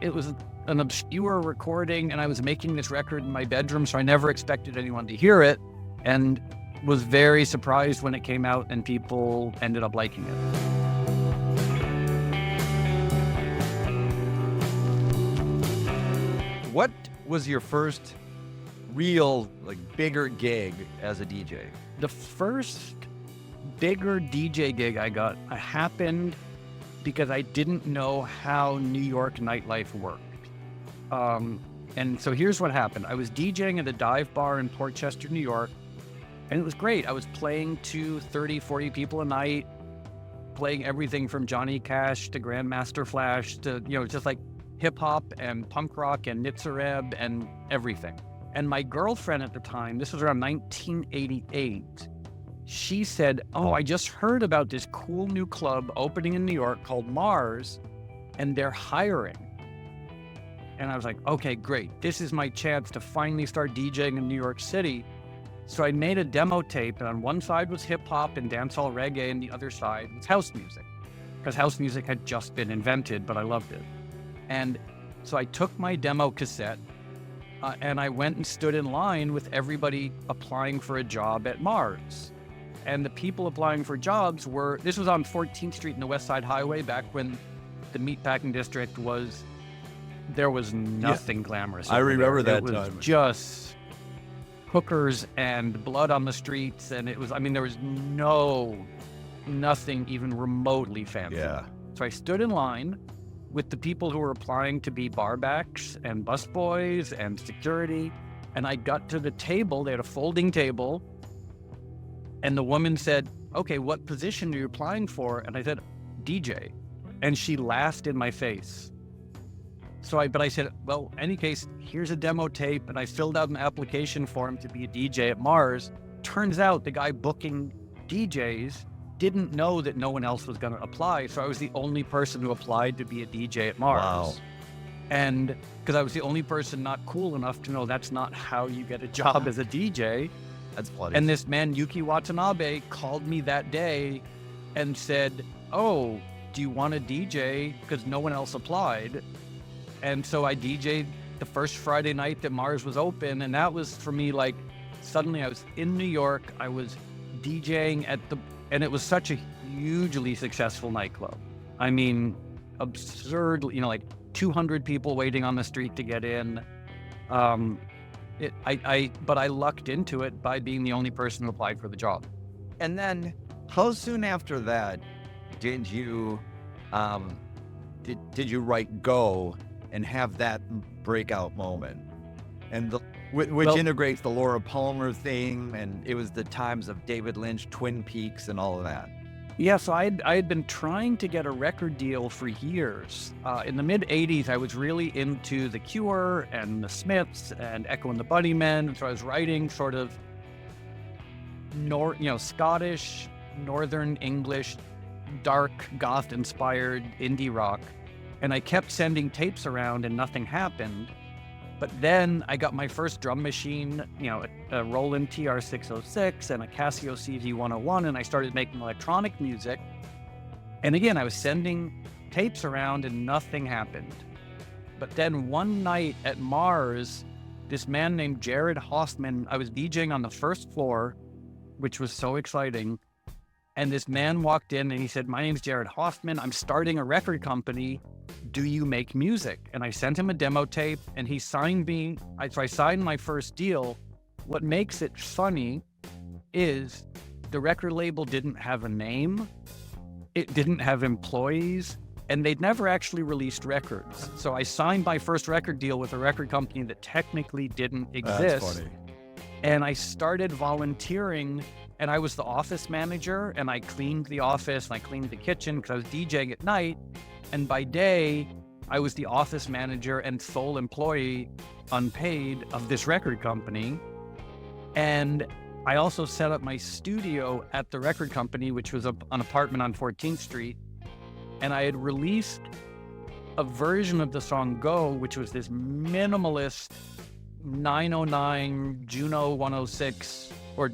it was an obscure recording, and I was making this record in my bedroom, so I never expected anyone to hear it, and was very surprised when it came out and people ended up liking it. What was your first real, like, bigger gig as a DJ? The first bigger DJ gig I got happened because I didn't know how New York nightlife worked. And so here's what happened. I was DJing at a dive bar in Port Chester, New York, and it was great. I was playing to 30, 40 people a night, playing everything from Johnny Cash to Grandmaster Flash to, just like hip hop and punk rock and Nitzareb and everything. And my girlfriend at the time, this was around 1988, she said, "Oh, I just heard about this cool new club opening in New York called Mars, and they're hiring." And I was like, okay, great. This is my chance to finally start DJing in New York City. So I made a demo tape, and on one side was hip hop and dancehall reggae, and the other side was house music, because house music had just been invented, but I loved it. And so I took my demo cassette, and I went and stood in line with everybody applying for a job at Mars. And the people applying for jobs this was on 14th Street in the West Side Highway, back when the meatpacking district there was nothing glamorous. I remember that time. It was time. just hookers and blood on the streets, and there was nothing even remotely fancy. Yeah. So I stood in line with the people who were applying to be barbacks and busboys and security, and I got to the table. They had a folding table, and the woman said, "Okay, what position are you applying for?" And I said, "DJ," and she laughed in my face. But I said, "Well, any case, here's a demo tape," and I filled out an application form to be a DJ at Mars. Turns out the guy booking DJs didn't know that no one else was going to apply, so I was the only person who applied to be a DJ at Mars. Wow. And because I was the only person not cool enough to know that's not how you get a job as a DJ. That's funny. And this man, Yuki Watanabe, called me that day and said, "Oh, do you want to DJ? Because no one else applied." And so I DJ'd the first Friday night that Mars was open, and that was for me, like, suddenly I was in New York, I was DJing and it was such a hugely successful nightclub. I mean, absurdly, like 200 people waiting on the street to get in. But I lucked into it by being the only person who applied for the job. And then, how soon after that did you write Go and have that breakout moment? And which integrates the Laura Palmer thing, and it was the times of David Lynch, Twin Peaks, and all of that. Yeah, so I had been trying to get a record deal for years. In the mid-'80s, I was really into The Cure and The Smiths and Echo and the Bunnymen. So I was writing sort of Scottish, Northern English, dark, goth-inspired indie rock. And I kept sending tapes around and nothing happened. But then I got my first drum machine, a Roland TR-606 and a Casio CZ-101, and I started making electronic music. And again, I was sending tapes around and nothing happened. But then one night at Mars, this man named Jared Hoffman, I was DJing on the first floor, which was so exciting. And this man walked in and he said, "My name's Jared Hoffman. I'm starting a record company. Do you make music?" And I sent him a demo tape and he signed me. So I signed my first deal. What makes it funny is the record label didn't have a name. It didn't have employees, and they'd never actually released records. So I signed my first record deal with a record company that technically didn't exist. That's funny. And I started volunteering, and I was the office manager, and I cleaned the office and I cleaned the kitchen because I was DJing at night. And by day, I was the office manager and sole employee, unpaid, of this record company. And I also set up my studio at the record company, which was an apartment on 14th Street. And I had released a version of the song Go, which was this minimalist 909 Juno 106 or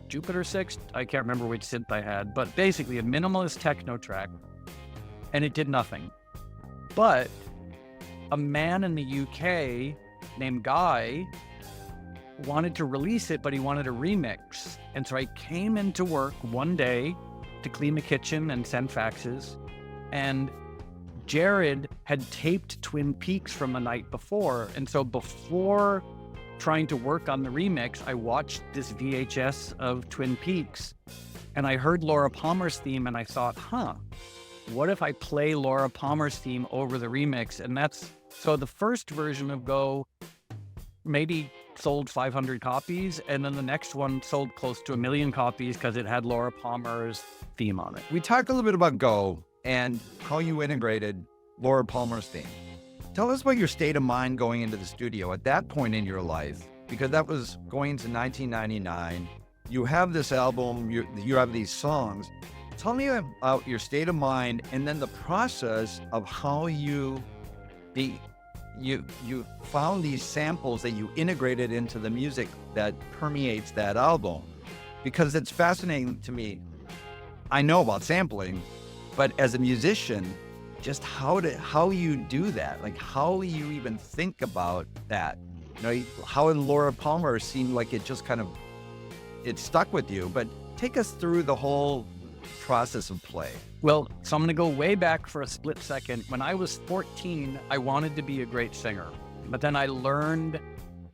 Jupiter 6. I can't remember which synth I had, but basically a minimalist techno track. And it did nothing. But a man in the UK named Guy wanted to release it, but he wanted a remix. And so I came into work one day to clean the kitchen and send faxes, and Jared had taped Twin Peaks from the night before. And so before trying to work on the remix, I watched this VHS of Twin Peaks, and I heard Laura Palmer's theme, and I thought, what if I play Laura Palmer's theme over the remix? And so the first version of Go maybe sold 500 copies, and then the next one sold close to 1 million copies because it had Laura Palmer's theme on it. We talked a little bit about Go and how you integrated Laura Palmer's theme. Tell us about your state of mind going into the studio at that point in your life, because that was going to 1999. You have this album, you have these songs. Tell me about your state of mind and then the process of how you found these samples that you integrated into the music that permeates that album. Because it's fascinating to me. I know about sampling, but as a musician, just how you do that, like how you even think about that. You know, how in Laura Palmer seemed like it just kind of, it stuck with you, but take us through the whole process of play. Well, so I'm going to go way back for a split second. When I was 14, I wanted to be a great singer, but then I learned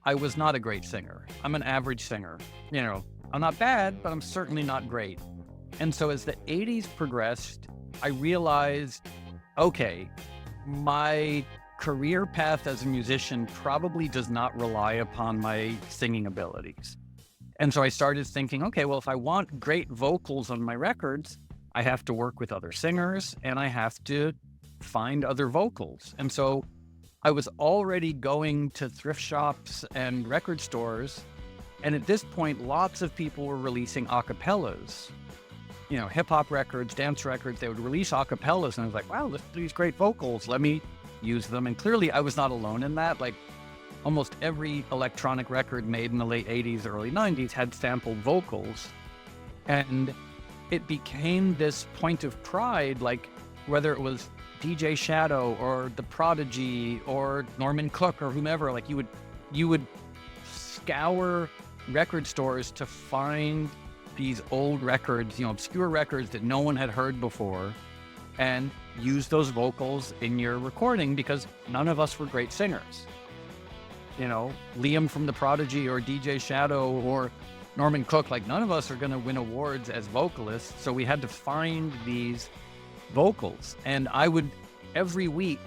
I was not a great singer. I'm an average singer. You know, I'm not bad, but I'm certainly not great. And so as the 80s progressed, I realized, okay, my career path as a musician probably does not rely upon my singing abilities. And so I started thinking, okay, well, if I want great vocals on my records, I have to work with other singers and I have to find other vocals. And so I was already going to thrift shops and record stores. And at this point, lots of people were releasing acapellas. You know, hip hop records, dance records, they would release acapellas. And I was like, wow, these great vocals, let me use them. And clearly I was not alone in that. Like almost every electronic record made in the late 80s, early 90s had sampled vocals. And it became this point of pride, like whether it was DJ Shadow or The Prodigy or Norman Cook or whomever, like you would scour record stores to find these old records, you know, obscure records that no one had heard before, and use those vocals in your recording because none of us were great singers. You know, Liam from The Prodigy or DJ Shadow or Norman Cook, like none of us are going to win awards as vocalists. So we had to find these vocals. And I would every week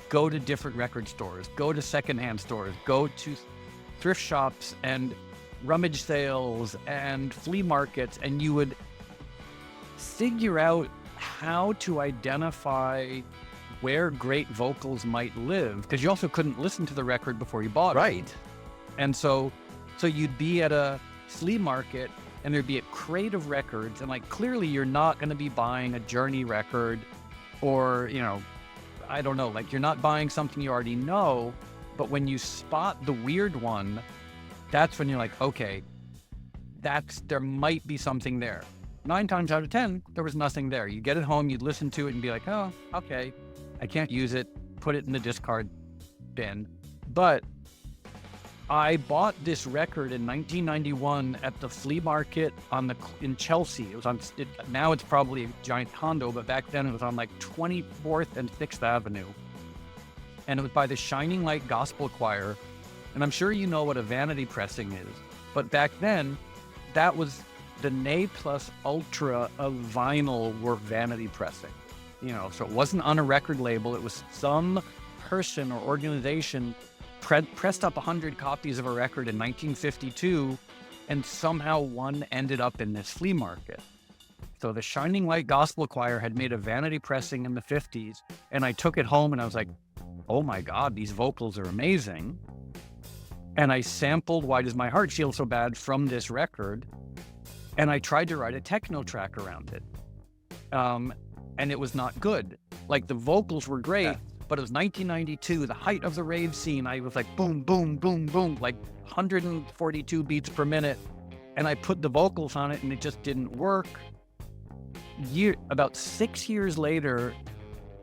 go to different record stores, go to secondhand stores, go to thrift shops and rummage sales and flea markets. And you would figure out how to identify where great vocals might live, because you also couldn't listen to the record before you bought it. Right. And so you'd be at a flea market and there'd be a crate of records, and like clearly you're not going to be buying a Journey record or, you know, I don't know, like you're not buying something you already know, but when you spot the weird one, that's when you're like, okay, there might be something there. 9 times out of 10, there was nothing there. You get it home, you'd listen to it and be like, oh, okay, I can't use it, put it in the discard bin. But I bought this record in 1991 at the flea market in Chelsea. It was now it's probably a giant condo, but back then it was on like 24th and 6th Avenue. And it was by the Shining Light Gospel Choir. And I'm sure you know what a vanity pressing is, but back then that was the Ne Plus Ultra of vinyl were vanity pressing. You know, so it wasn't on a record label. It was some person or organization pressed up 100 copies of a record in 1952, and somehow one ended up in this flea market. So the Shining Light Gospel Choir had made a vanity pressing in the 50s, and I took it home and I was like, oh my God, these vocals are amazing. And I sampled Why Does My Heart Feel So Bad from this record, and I tried to write a techno track around it. And it was not good. Like the vocals were great, but it was 1992, the height of the rave scene. I was like, boom, boom, boom, boom, like 142 beats per minute. And I put the vocals on it and it just didn't work. About 6 years later,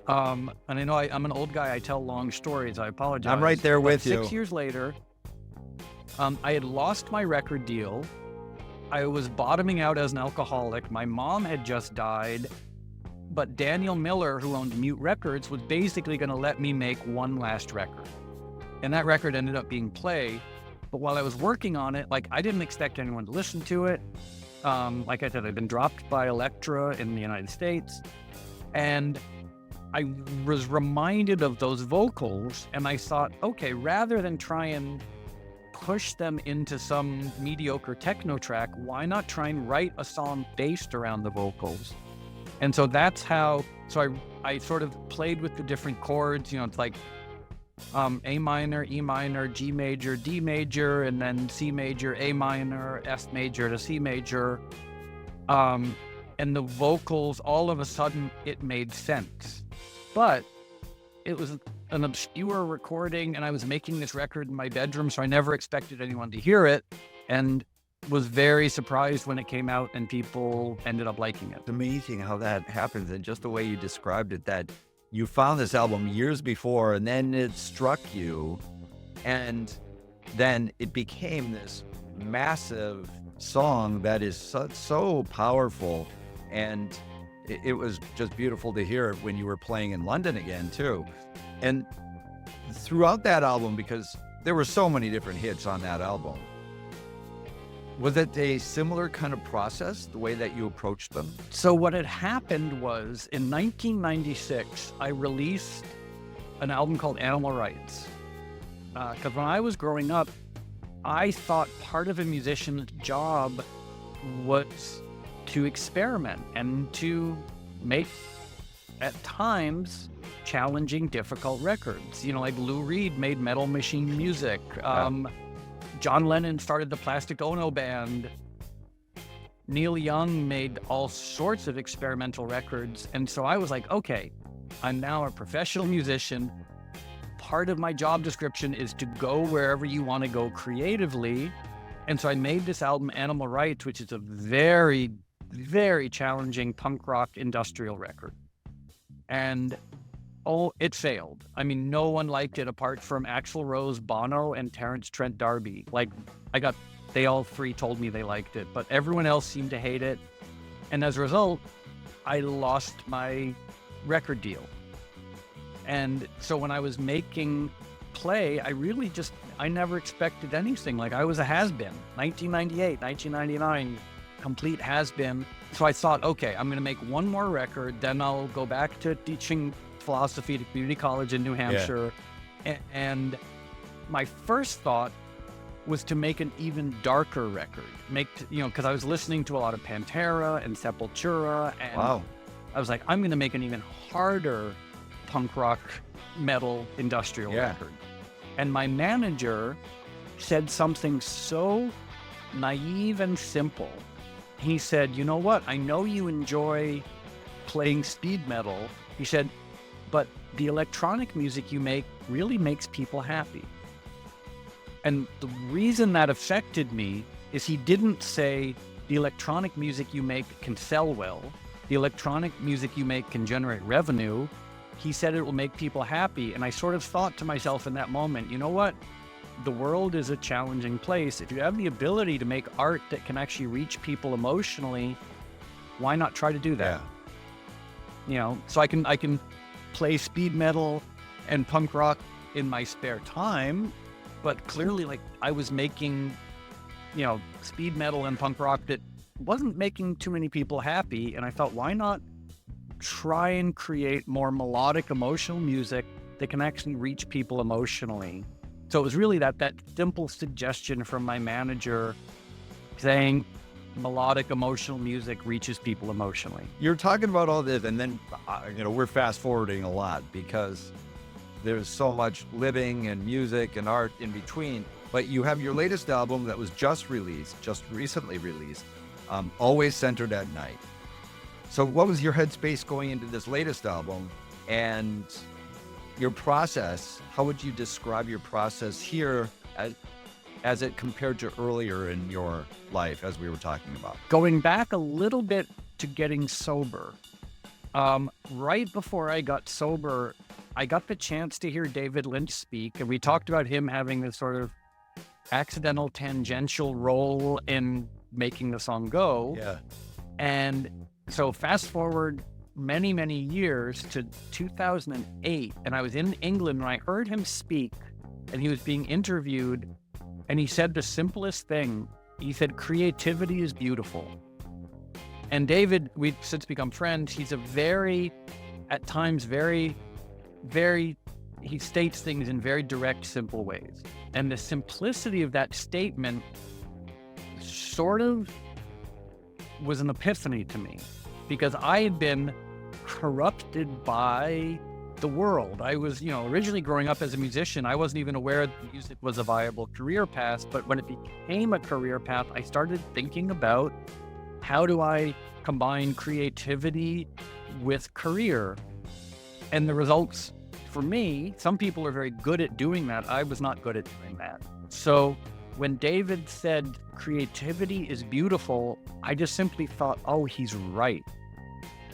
And I know I'm an old guy. I tell long stories. I apologize. I'm right there But with you. 6 years later, I had lost my record deal. I was bottoming out as an alcoholic. My mom had just died. But Daniel Miller, who owned Mute Records, was basically going to let me make one last record. And that record ended up being Play. But while I was working on it, like, I didn't expect anyone to listen to it. Like I said, I'd been dropped by Elektra in the United States. And I was reminded of those vocals, and I thought, okay, rather than try and push them into some mediocre techno track, why not try and write a song based around the vocals? And so that's how, I sort of played with the different chords, it's like A minor, E minor, G major, D major, and then C major, A minor, F major to C major. And the vocals, all of a sudden, it made sense. But it was an obscure recording, and I was making this record in my bedroom, so I never expected anyone to hear it, and was very surprised when it came out and people ended up liking it. It's amazing how that happens, and just the way you described it, that you found this album years before, and then it struck you, and then it became this massive song that is so powerful. And it was just beautiful to hear it when you were playing in London again, too. And throughout that album, because there were so many different hits on that album, was it a similar kind of process, the way that you approached them? So what had happened was, in 1996, I released an album called Animal Rights. Because when I was growing up, I thought part of a musician's job was to experiment and to make, at times, challenging, difficult records. Like Lou Reed made Metal Machine music. John Lennon started the Plastic Ono Band. Neil Young made all sorts of experimental records. And so I was like, okay, I'm now a professional musician. Part of my job description is to go wherever you want to go creatively. And so I made this album, Animal Rights, which is a very, very challenging punk rock industrial record. And it failed. I mean, no one liked it apart from Axl Rose, Bono, and Terrence Trent D'Arby. Like, they all three told me they liked it, but everyone else seemed to hate it. And as a result, I lost my record deal. And so when I was making Play, I never expected anything. Like, I was a has-been. 1998, 1999, complete has-been. So I thought, okay, I'm going to make one more record, then I'll go back to teaching philosophy to community college in New Hampshire. Yeah. And my first thought was to make an even darker record. Because I was listening to a lot of Pantera and Sepultura, and wow. I was like, I'm going to make an even harder punk rock metal industrial record. And my manager said something so naive and simple. He said, you know what? I know you enjoy playing speed metal. He said, but the electronic music you make really makes people happy. And the reason that affected me is he didn't say the electronic music you make can sell well. The electronic music you make can generate revenue. He said it will make people happy. And I sort of thought to myself in that moment, you know what? The world is a challenging place. If you have the ability to make art that can actually reach people emotionally, why not try to do that? Yeah. So I can play speed metal and punk rock in my spare time, but clearly, like, I was making, speed metal and punk rock that wasn't making too many people happy. And I thought, why not try and create more melodic, emotional music that can actually reach people emotionally? So it was really that simple suggestion from my manager saying melodic, emotional music reaches people emotionally. You're talking about all this, and then, we're fast forwarding a lot because there's so much living and music and art in between. But you have your latest album that was just recently released, Always Centered at Night. So what was your headspace going into this latest album, and your process? How would you describe your process here as it compared to earlier in your life, as we were talking about? Going back a little bit to getting sober, Right before I got sober, I got the chance to hear David Lynch speak, and we talked about him having this sort of accidental tangential role in making the song go. Yeah. And so fast forward many, many years to 2008, and I was in England when I heard him speak, and he was being interviewed, and he said the simplest thing. He said, "Creativity is beautiful." And David, we've since become friends. He's a at times, very, he states things in very direct, simple ways. And the simplicity of that statement sort of was an epiphany to me, because I had been corrupted by the world. I was, originally growing up as a musician, I wasn't even aware that music was a viable career path. But when it became a career path, I started thinking about, how do I combine creativity with career? And the results for me, some people are very good at doing that. I was not good at doing that. So when David said creativity is beautiful, I just simply thought, oh, he's right.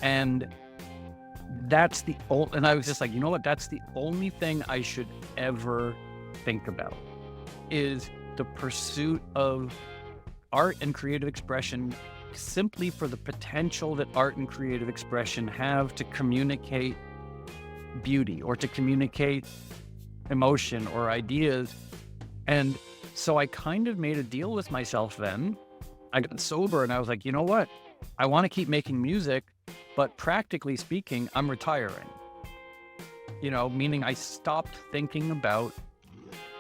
And and I was just like, you know what? That's the only thing I should ever think about, is the pursuit of art and creative expression, simply for the potential that art and creative expression have to communicate beauty or to communicate emotion or ideas. And so I kind of made a deal with myself then. I got sober and I was like, you know what? I want to keep making music, but practically speaking, I'm retiring. Meaning I stopped thinking about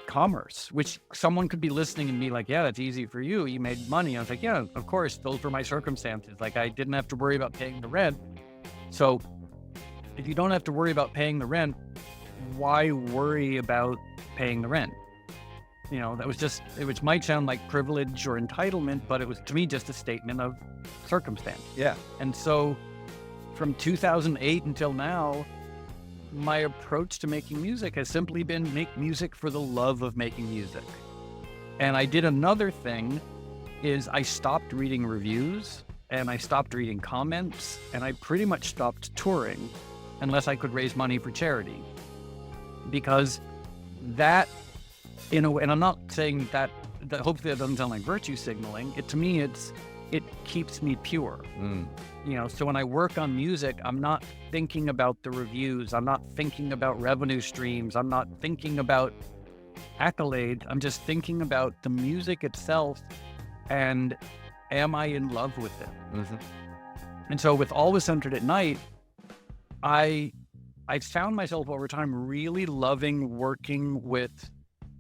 commerce, which someone could be listening and be like, yeah, that's easy for you. You made money. I was like, yeah, of course. Those were my circumstances. Like, I didn't have to worry about paying the rent. So if you don't have to worry about paying the rent, why worry about paying the rent? That was just, which might sound like privilege or entitlement, but it was, to me, just a statement of circumstance. Yeah. And so from 2008 until now, my approach to making music has simply been make music for the love of making music. And I did another thing, is I stopped reading reviews and I stopped reading comments, and I pretty much stopped touring unless I could raise money for charity. Because that, in a way, and I'm not saying that hopefully that doesn't sound like virtue signaling. To me, it keeps me pure. So when I work on music, I'm not thinking about the reviews. I'm not thinking about revenue streams. I'm not thinking about accolade. I'm just thinking about the music itself, and am I in love with it? Mm-hmm. And so with Always Centered at Night, I found myself over time really loving working with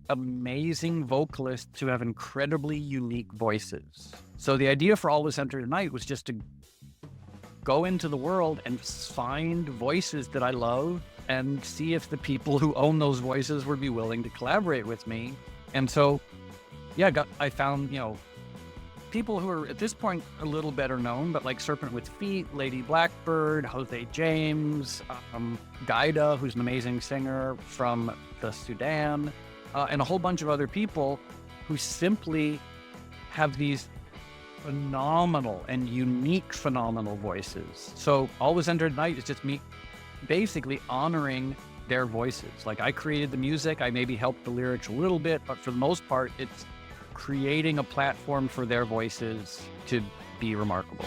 amazing vocalists who have incredibly unique voices. So the idea for Always Centered at Night was just to go into the world and find voices that I love and see if the people who own those voices would be willing to collaborate with me. And so, I found, people who are at this point a little better known, but like Serpent with Feet, Lady Blackbird, Jose James, Gaida, who's an amazing singer from the Sudan, and a whole bunch of other people who simply have these phenomenal and unique phenomenal voices. So Always Centered at Night is just me basically honoring their voices. Like, I created the music, I maybe helped the lyrics a little bit, but for the most part, it's creating a platform for their voices to be remarkable.